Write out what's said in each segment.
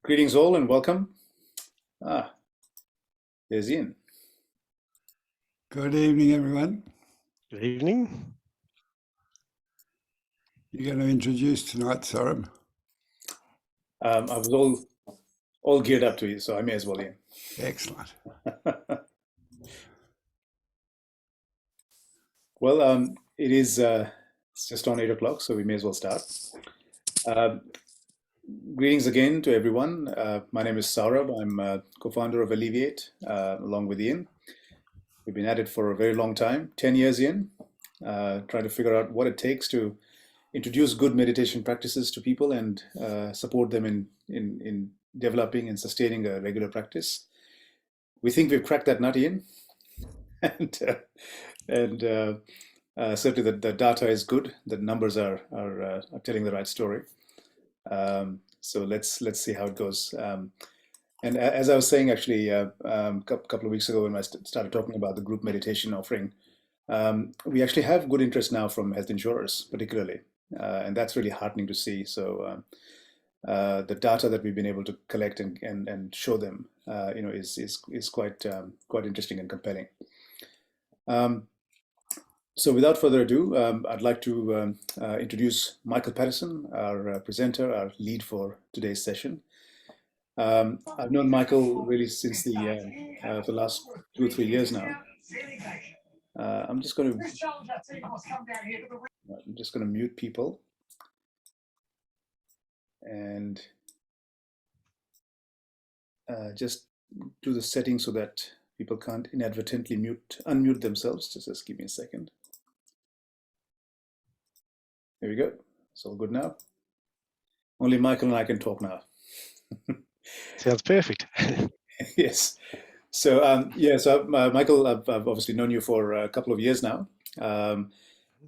Greetings all and welcome. There's Ian. Good evening, everyone. Good evening. You're going to introduce tonight, Saurabh. I was all geared up to you, so I may as well, Ian. Excellent. Well, it's just on 8 o'clock, so we may as well start. Greetings again to everyone. My name is Saurabh. I'm co-founder of Alleviate, along with Ian. We've been at it for a very long time, 10 years in, trying to figure out what it takes to introduce good meditation practices to people and support them in developing and sustaining a regular practice. We think we've cracked that nut, Ian, and certainly the data is good. The numbers are telling the right story. So let's see how it goes. And as I was saying, actually, a couple of weeks ago when I started talking about the group meditation offering, we actually have good interest now from health insurers, particularly, and that's really heartening to see. So the data that we've been able to collect and show them, is quite interesting and compelling. So without further ado, I'd like to introduce Michael Paterson, our presenter, our lead for today's session. I've known Michael really since the last 2 or 3 years now. I'm just going to mute people and just do the settings so that people can't inadvertently unmute themselves. Just give me a second. There we go. It's all good now. Only Michael and I can talk now. Sounds perfect. Yes. So Michael, I've obviously known you for a couple of years now,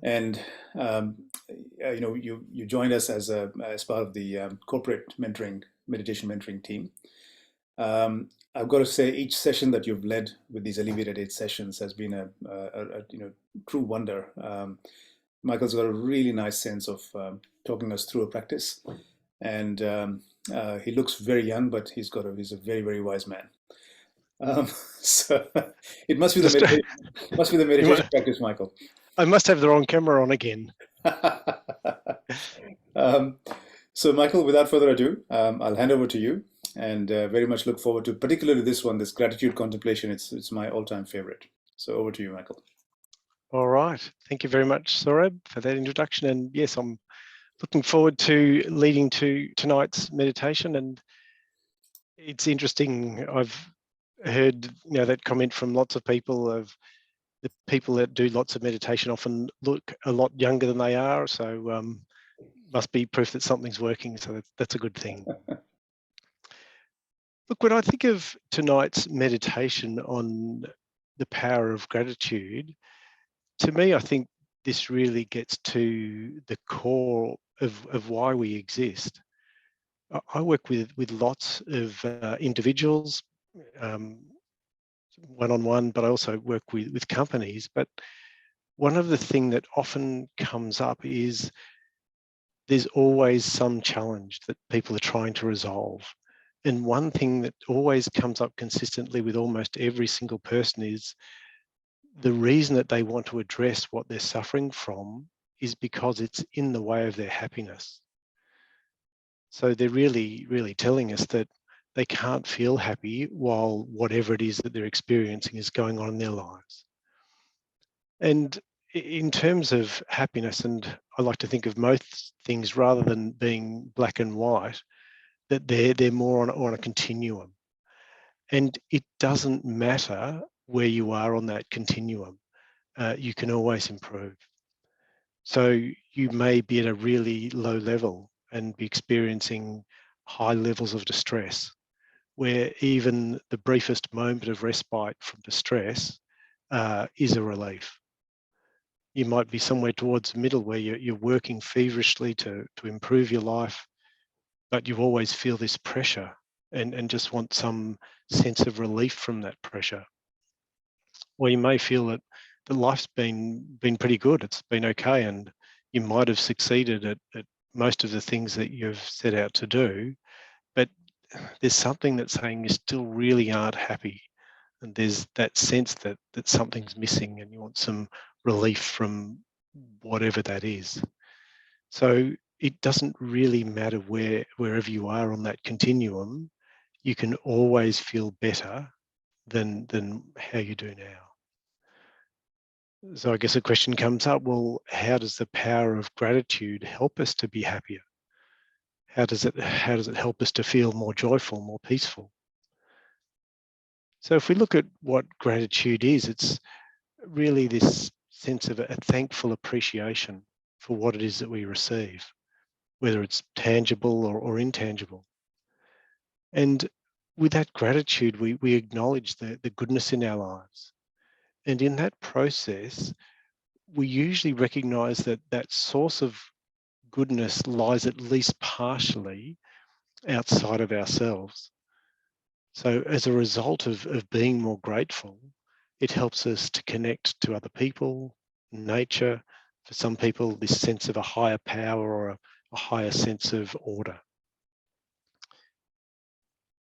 and you joined us as part of the corporate meditation mentoring team. I've got to say, each session that you've led with these Alleviate 8 sessions has been a true wonder. Michael's got a really nice sense of talking us through a practice, and he looks very young, but he's a very, very wise man. So it must be the meditation practice, Michael. I must have the wrong camera on again. So Michael, without further ado, I'll hand over to you, and very much look forward to particularly this one, this gratitude contemplation. It's my all-time favorite. So over to you, Michael. All right. Thank you very much, Saurabh, for that introduction. And yes, I'm looking forward to leading to tonight's meditation. And it's interesting. I've heard that comment from lots of people of the people that do lots of meditation often look a lot younger than they are. So must be proof that something's working. So that's a good thing. Look, when I think of tonight's meditation on the power of gratitude, to me, I think this really gets to the core of why we exist. I work with lots of individuals, one-on-one, but I also work with companies. But one of the things that often comes up is there's always some challenge that people are trying to resolve. And one thing that always comes up consistently with almost every single person is the reason that they want to address what they're suffering from is because it's in the way of their happiness. So they're really, really telling us that they can't feel happy while whatever it is that they're experiencing is going on in their lives. And in terms of happiness, and I like to think of most things rather than being black and white, that they're more on a continuum. And it doesn't matter where you are on that continuum. You can always improve. So you may be at a really low level and be experiencing high levels of distress, where even the briefest moment of respite from distress is a relief. You might be somewhere towards the middle where you're working feverishly to improve your life, but you always feel this pressure and just want some sense of relief from that pressure. Or you may feel that the life's been pretty good, it's been okay, and you might have succeeded at most of the things that you've set out to do, but there's something that's saying you still really aren't happy, and there's that sense that something's missing and you want some relief from whatever that is. So it doesn't really matter wherever you are on that continuum, you can always feel better than how you do now. So I guess a question comes up, well, how does the power of gratitude help us to be happier? How does it help us to feel more joyful, more peaceful? So if we look at what gratitude is, it's really this sense of a thankful appreciation for what it is that we receive, whether it's tangible or intangible. And with that gratitude, we acknowledge the goodness in our lives. And in that process, we usually recognize that that source of goodness lies at least partially outside of ourselves. So as a result of being more grateful, it helps us to connect to other people, nature, for some people, this sense of a higher power or a higher sense of order.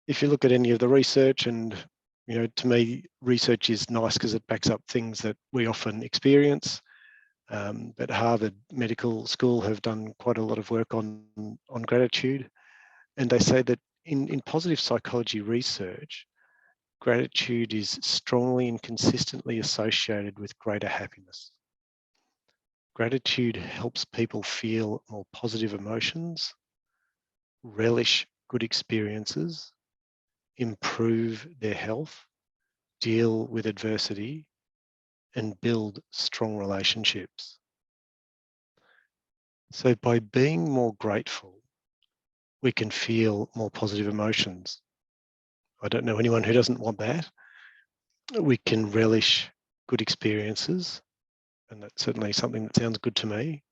If you look at any of the research, and to me, research is nice because it backs up things that we often experience. But Harvard Medical School have done quite a lot of work on gratitude, and they say that in positive psychology research, gratitude is strongly and consistently associated with greater happiness. Gratitude helps people feel more positive emotions, relish good experiences, improve their health, deal with adversity, and build strong relationships. So by being more grateful, we can feel more positive emotions. I don't know anyone who doesn't want that. We can relish good experiences, and that's certainly something that sounds good to me.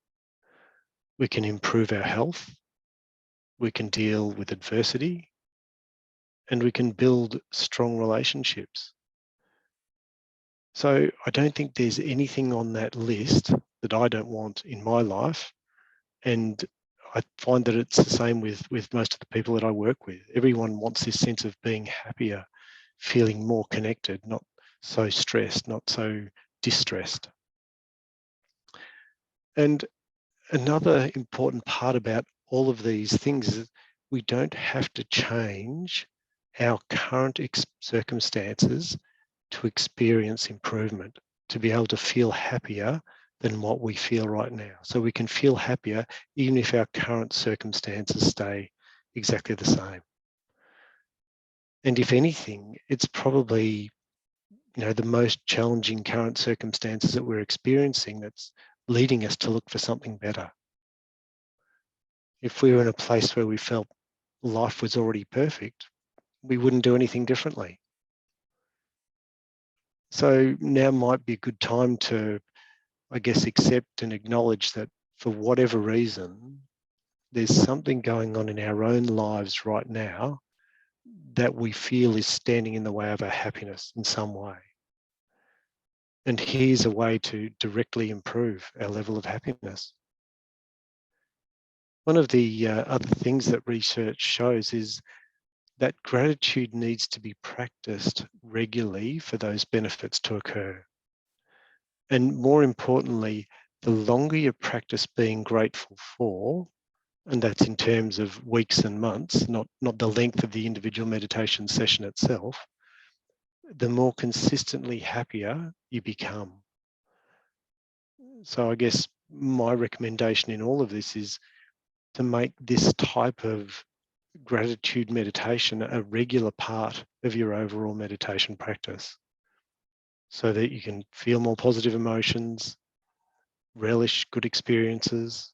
We can improve our health. We can deal with adversity, and we can build strong relationships. So I don't think there's anything on that list that I don't want in my life. And I find that it's the same with most of the people that I work with. Everyone wants this sense of being happier, feeling more connected, not so stressed, not so distressed. And another important part about all of these things is we don't have to change our current circumstances to experience improvement, to be able to feel happier than what we feel right now. So we can feel happier even if our current circumstances stay exactly the same. And if anything, it's probably the most challenging current circumstances that we're experiencing that's leading us to look for something better. If we were in a place where we felt life was already perfect, we wouldn't do anything differently. So now might be a good time to, I guess, accept and acknowledge that for whatever reason, there's something going on in our own lives right now that we feel is standing in the way of our happiness in some way. And here's a way to directly improve our level of happiness. One of the other things that research shows is that gratitude needs to be practiced regularly for those benefits to occur. And more importantly, the longer you practice being grateful for, and that's in terms of weeks and months, not the length of the individual meditation session itself, the more consistently happier you become. So I guess my recommendation in all of this is to make this type of gratitude meditation a regular part of your overall meditation practice, so that you can feel more positive emotions, relish good experiences,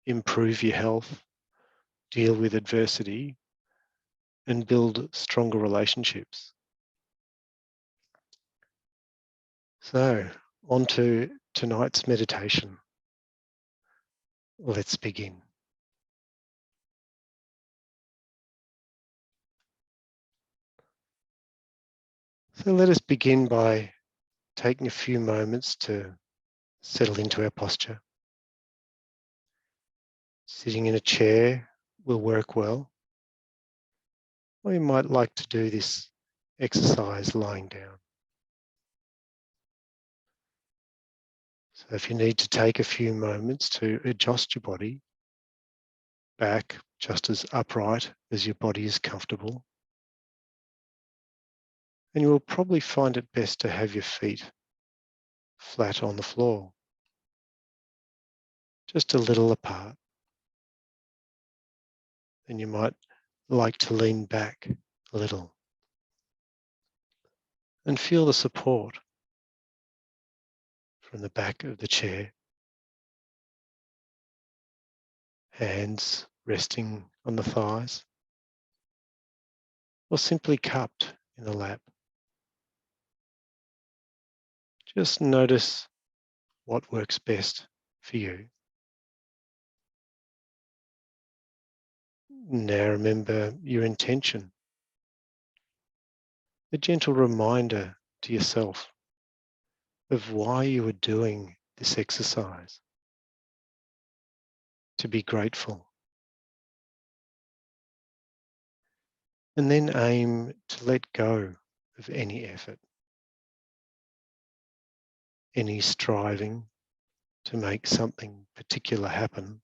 improve your health, deal with adversity, and build stronger relationships. So, on to tonight's meditation. Let's begin. So let us begin by taking a few moments to settle into our posture. Sitting in a chair will work well. Or you might like to do this exercise lying down. So if you need to take a few moments to adjust your body back just as upright as your body is comfortable, and you will probably find it best to have your feet flat on the floor, just a little apart. And you might like to lean back a little and feel the support from the back of the chair, hands resting on the thighs or simply cupped in the lap. Just notice what works best for you. Now remember your intention, a gentle reminder to yourself of why you are doing this exercise. To be grateful. And then aim to let go of any effort, any striving to make something particular happen.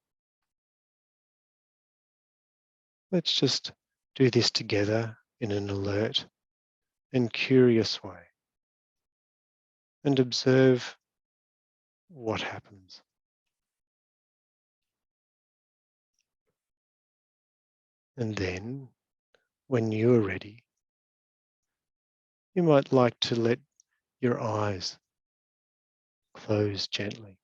Let's just do this together in an alert and curious way and observe what happens. And then, when you are ready, you might like to let your eyes close gently.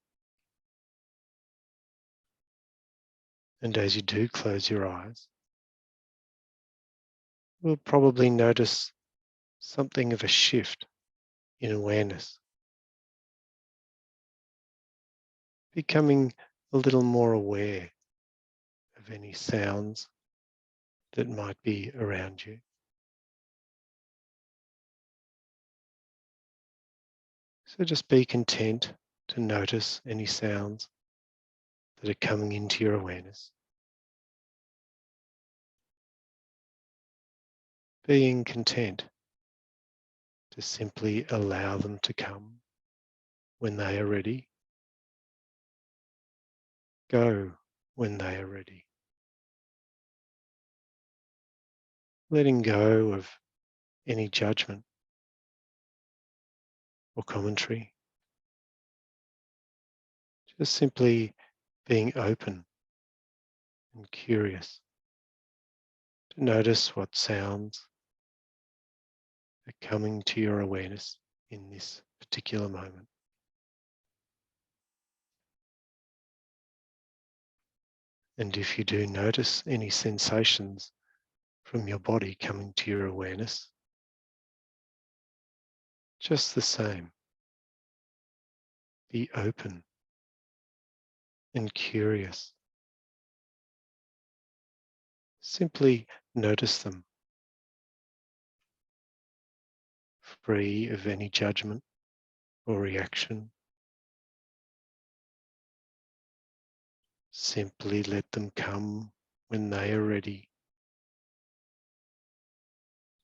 And as you do close your eyes, you'll probably notice something of a shift in awareness, becoming a little more aware of any sounds that might be around you. So just be content to notice any sounds that are coming into your awareness. Being content to simply allow them to come when they are ready. Go when they are ready. Letting go of any judgment or commentary. Just simply being open and curious to notice what sounds are coming to your awareness in this particular moment. And if you do notice any sensations from your body coming to your awareness, just the same, be open and curious. Simply notice them, free of any judgment or reaction. Simply let them come when they are ready.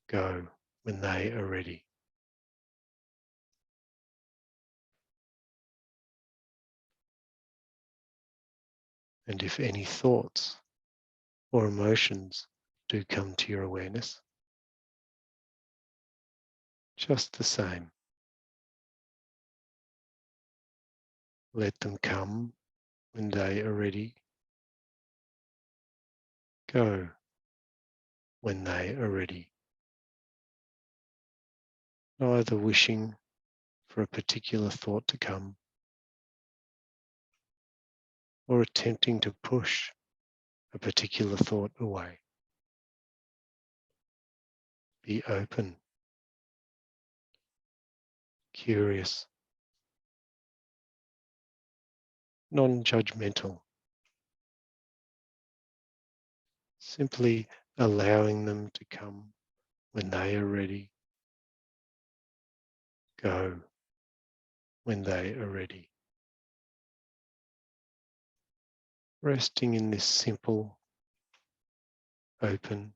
Go when they are ready. And if any thoughts or emotions do come to your awareness, just the same, let them come when they are ready. Go when they are ready. Neither wishing for a particular thought to come or attempting to push a particular thought away. Be open, curious, non-judgmental, simply allowing them to come when they are ready. Go when they are ready. Resting in this simple, open,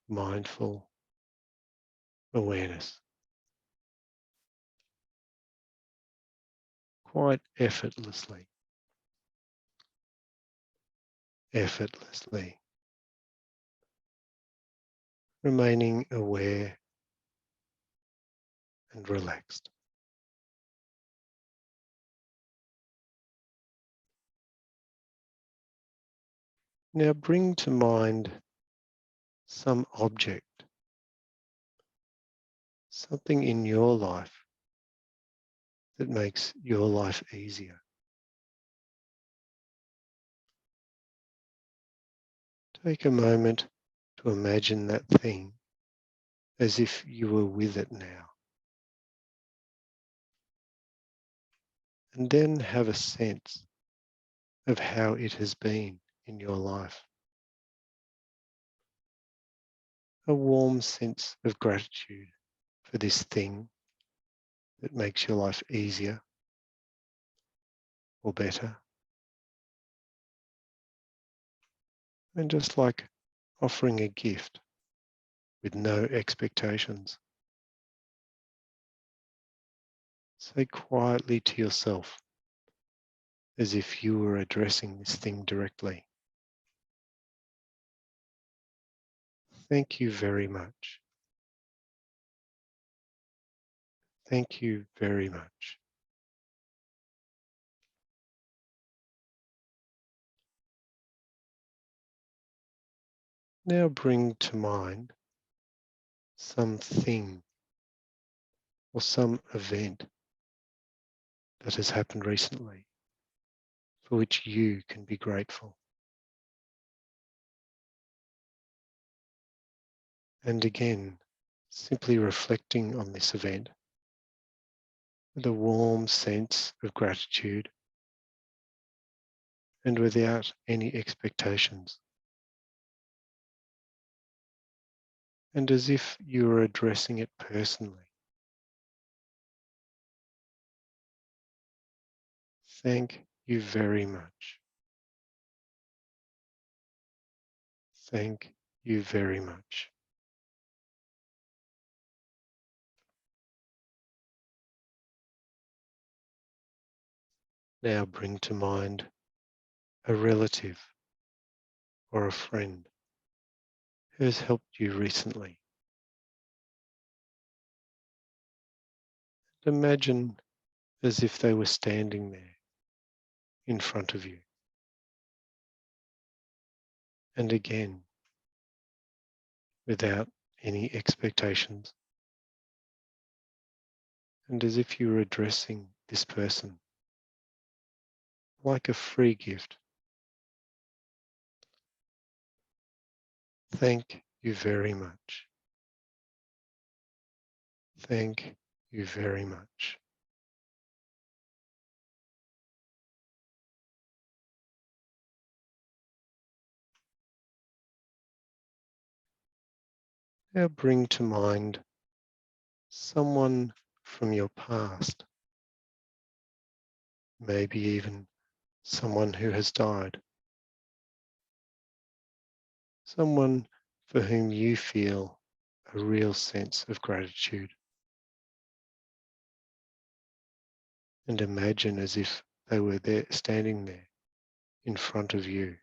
mindful awareness, quite effortlessly, remaining aware and relaxed. Now bring to mind some object, something in your life that makes your life easier. Take a moment to imagine that thing as if you were with it now. And then have a sense of how it has been in your life. A warm sense of gratitude for this thing that makes your life easier or better. And just like offering a gift with no expectations, say quietly to yourself, as if you were addressing this thing directly. Thank you very much. Thank you very much. Now bring to mind something or some event that has happened recently for which you can be grateful. And again, simply reflecting on this event with a warm sense of gratitude and without any expectations. And as if you were addressing it personally. Thank you very much. Thank you very much. Now bring to mind a relative or a friend who has helped you recently. Imagine as if they were standing there in front of you. And again, without any expectations, and as if you were addressing this person like a free gift. Thank you very much. Thank you very much. Now bring to mind someone from your past, maybe even someone who has died, someone for whom you feel a real sense of gratitude. And imagine as if they were there, standing there in front of you.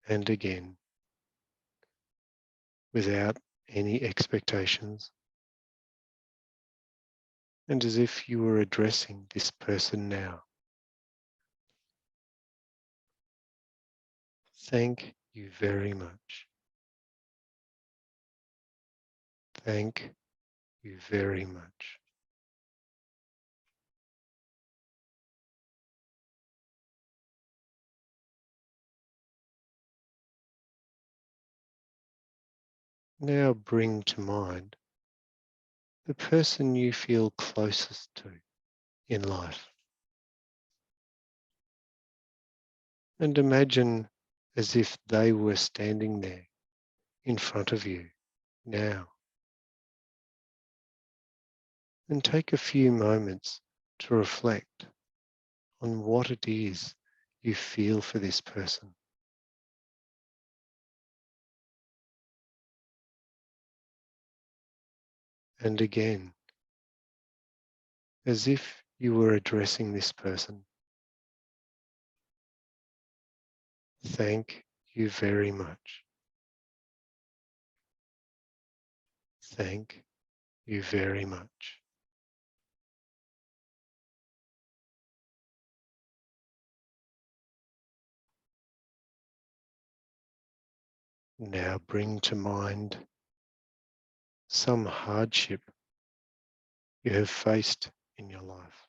And again, without any expectations, and as if you were addressing this person now. Thank you very much. Thank you very much. Now bring to mind the person you feel closest to in life. And imagine as if they were standing there in front of you now. And take a few moments to reflect on what it is you feel for this person. and again, as if you were addressing this person. Thank you very much. Thank you very much. Now bring to mind some hardship you have faced in your life.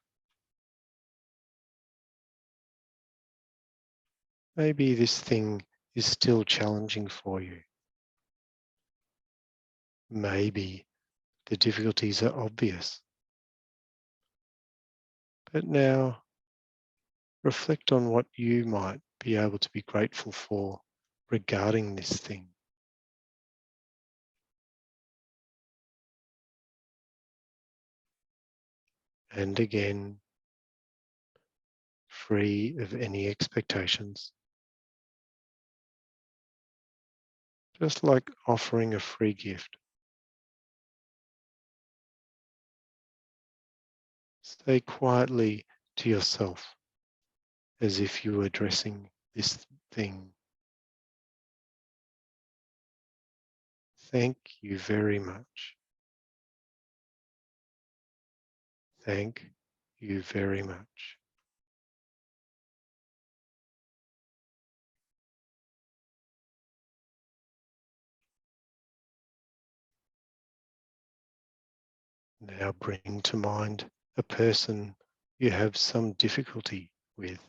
Maybe this thing is still challenging for you. Maybe the difficulties are obvious. But now reflect on what you might be able to be grateful for regarding this thing. And again, free of any expectations, just like offering a free gift. Say quietly to yourself as if you were addressing this thing. Thank you very much. Thank you very much. Now bring to mind a person you have some difficulty with,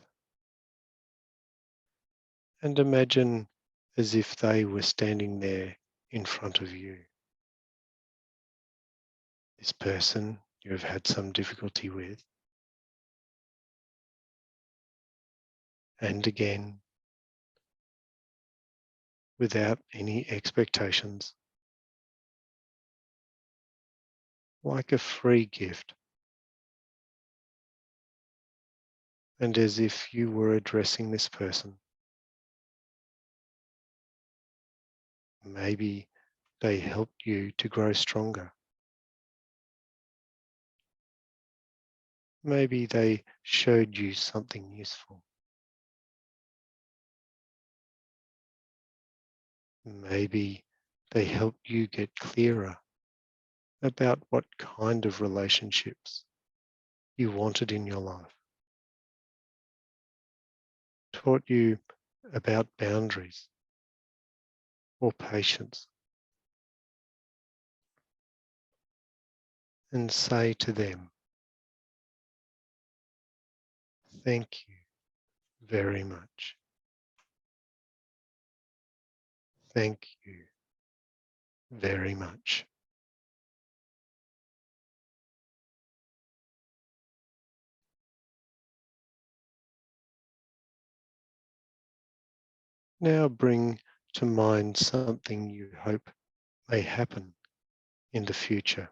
and imagine as if they were standing there in front of you. This person you have had some difficulty with, and again, without any expectations, like a free gift, and as if you were addressing this person. Maybe they helped you to grow stronger. Maybe they showed you something useful. Maybe they helped you get clearer about what kind of relationships you wanted in your life. Taught you about boundaries or patience. And say to them, thank you very much. Thank you very much. Now bring to mind something you hope may happen in the future.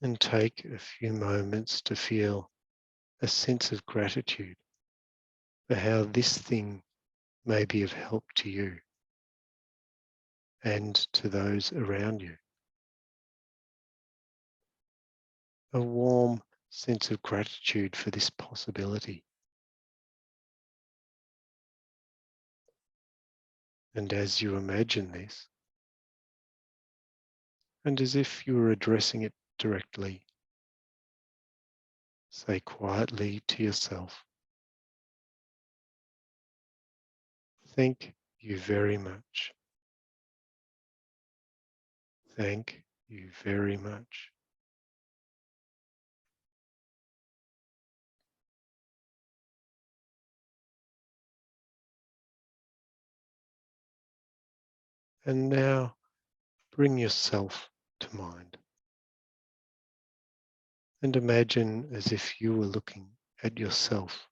And take a few moments to feel a sense of gratitude for how this thing may be of help to you and to those around you. A warm sense of gratitude for this possibility. And as you imagine this, and as if you were addressing it directly, say quietly to yourself, thank you very much. Thank you very much. And now bring yourself to mind. And imagine as if you were looking at yourself,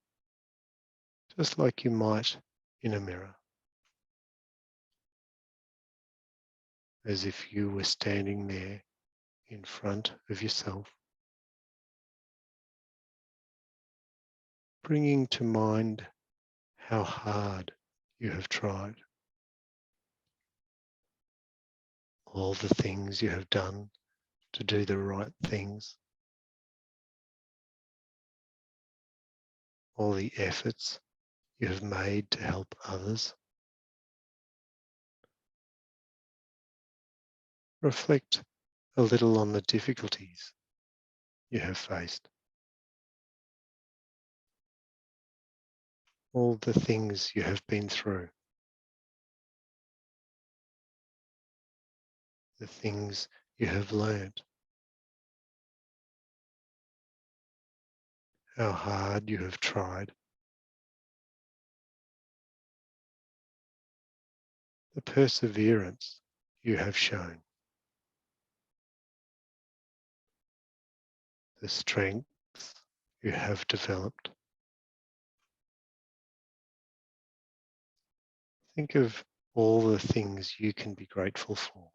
just like you might in a mirror. As if you were standing there in front of yourself, bringing to mind how hard you have tried, all the things you have done to do the right things, all the efforts you have made to help others. Reflect a little on the difficulties you have faced, all the things you have been through, the things you have learned, how hard you have tried, the perseverance you have shown, the strength you have developed. Think of all the things you can be grateful for,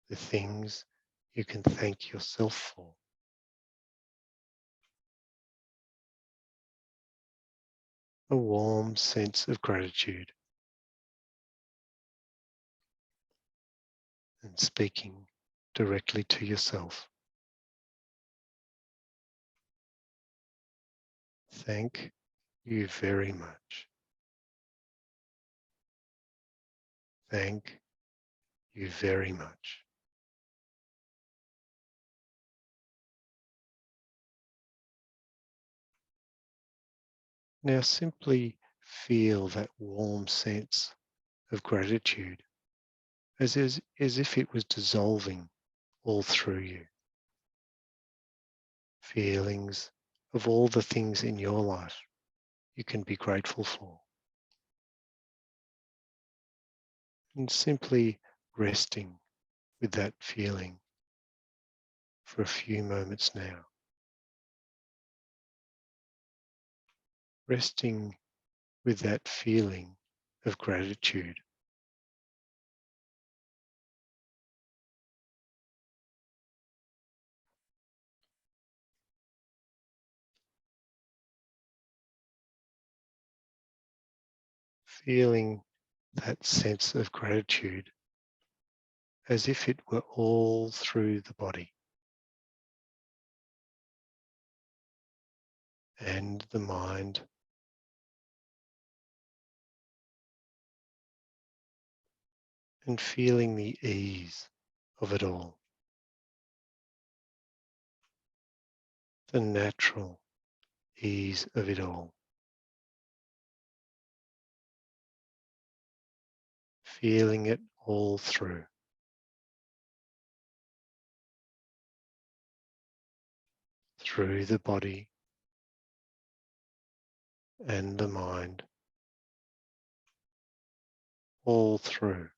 the things you can thank yourself for. A warm sense of gratitude and speaking directly to yourself. Thank you very much. Thank you very much. Now simply feel that warm sense of gratitude as if it was dissolving all through you. Feelings of all the things in your life you can be grateful for. And simply resting with that feeling for a few moments now. Resting with that feeling of gratitude. Feeling that sense of gratitude as if it were all through the body and the mind, and feeling the ease of it all, the natural ease of it all. Feeling it all through the body and the mind, all through.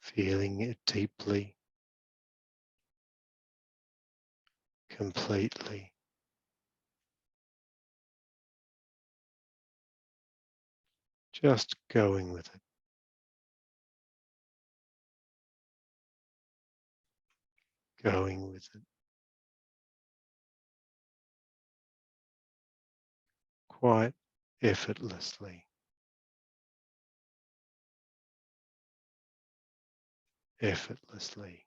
Feeling it deeply, completely. Just going with it. Going with it. Quite effortlessly. Effortlessly.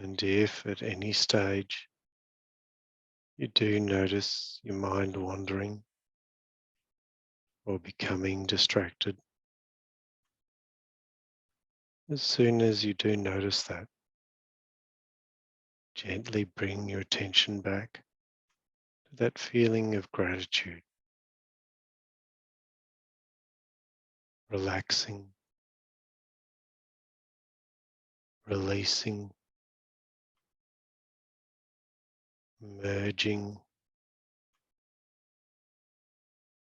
And if at any stage you do notice your mind wandering or becoming distracted, as soon as you do notice that, gently bring your attention back to that feeling of gratitude, relaxing, releasing, merging,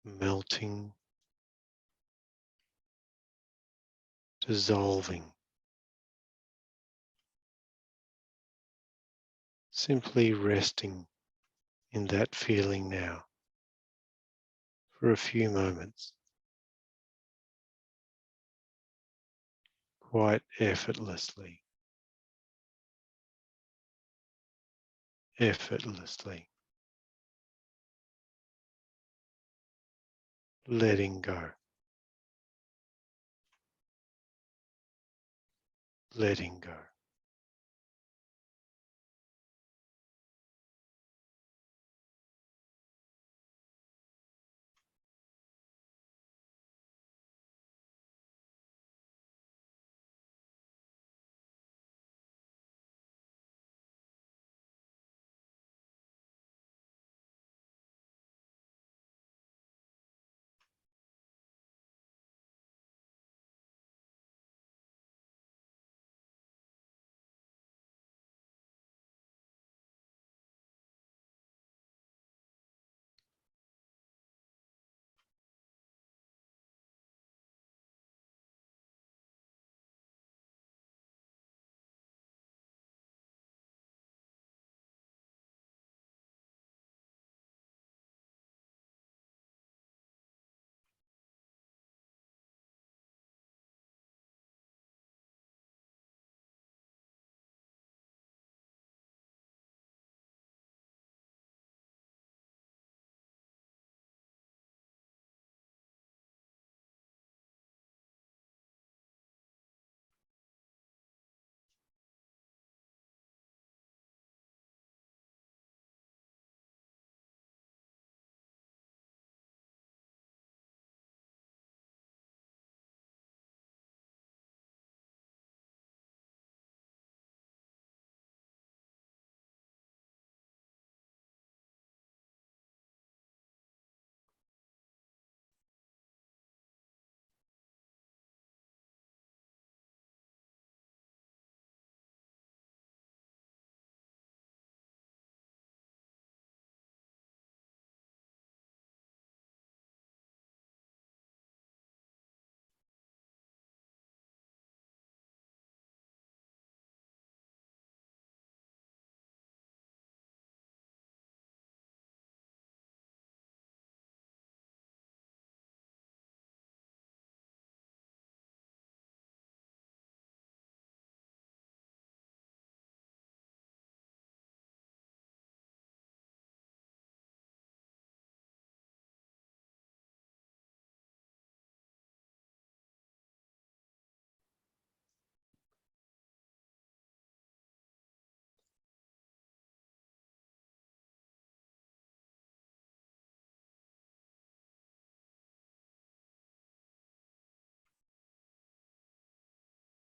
melting, dissolving. Simply resting in that feeling now for a few moments, quite effortlessly, letting go, letting go.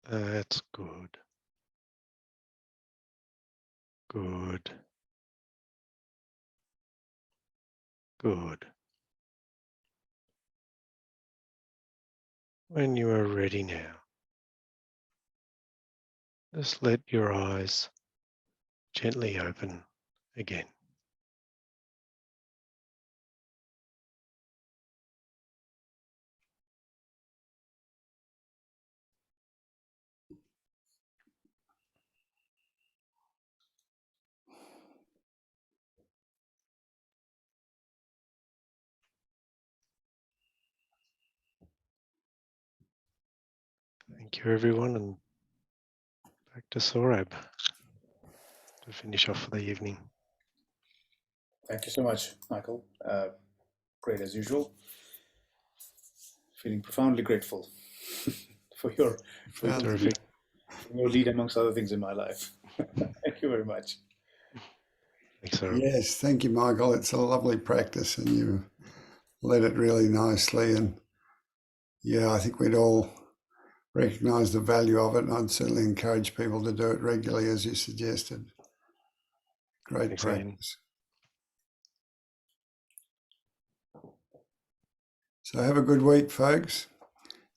That's good. Good. Good. When you are ready now, just let your eyes gently open again. Thank you, everyone, and back to Sorab to finish off for the evening. Thank you so much, Michael. Great as usual. Feeling profoundly grateful for your Terrific. lead amongst other things in my life. Thank you very much. Thanks, Saram. Yes, thank you, Michael. It's a lovely practice and you led it really nicely. And yeah, I think we'd all recognise the value of it, and I'd certainly encourage people to do it regularly, as you suggested. Great Thanks, Ian. practice. So have a good week, folks.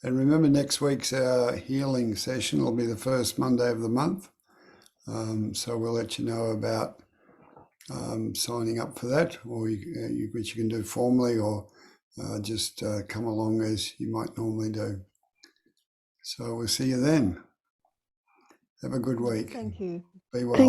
And remember, next week's our healing session will be the first Monday of the month. So we'll let you know about signing up for that, or which you can do formally, or just come along as you might normally do. So we'll see you then. Have a good week. Thank you. Be well.